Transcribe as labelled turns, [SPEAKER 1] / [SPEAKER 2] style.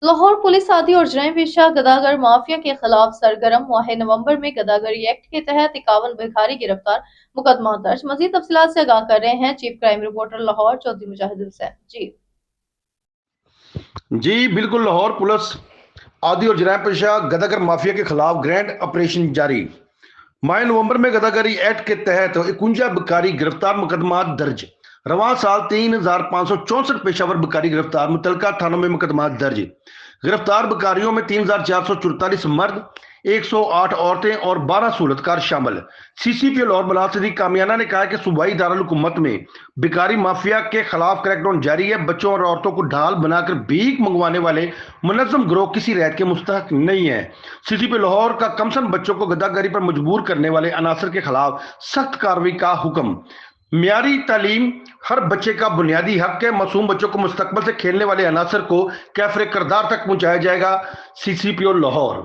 [SPEAKER 1] Lahore police आदि और जराइम पेशा गदागर माफिया के खिलाफ सरगर्म। माह नवंबर में गदागरी एक्ट के तहत 51 भिखारी गिरफ्तार, मुकदमा दर्ज। मजीद तफसीलात से आगाह कर रहे हैं chief crime reporter Lahore Chaudhry Mujahid Hussain.
[SPEAKER 2] जी बिल्कुल, लाहौर पुलिस आदि और जराइम पेशा गदागर माफिया के खिलाफ ग्रैंड ऑपरेशन जारी। माह नवंबर में गदागरी एक्ट के तहत 51 भिखारी गिरफ्तार, मुकदमा दर्ज। रवां साल 3564 पेशावर भिखारी गिरफ्तार, मुतलका थानों में मुकदमा दर्ज। गिरफ्तार भिखारियों में 3444 मर्द, 108 औरतें और 12 सहूलतकार शामिल। सीसीपी लाहौर मुलाज सदीक कामियाना ने कहा कि सूबाई दारुल हुकूमत में भिखारी माफिया के खिलाफ क्रैकडाउन जारी है। बच्चों और औरतों को ढाल बनाकर भीख मंगवाने वाले मुनज्जम गिरोह किसी रियायत के मुस्तहक नहीं है। सीसीपी लाहौर का कमसन बच्चों को गद्दाकारी पर मजबूर करने वाले अनासर के खिलाफ सख्त कार्रवाई का हुक्म। मियारी तालीम हर बच्चे का बुनियादी हक है। मासूम बच्चों को मुस्तकबिल से खेलने वाले अनासर को कैफरे किरदार तक पहुंचाया जाएगा। सीसीपीओ लाहौर।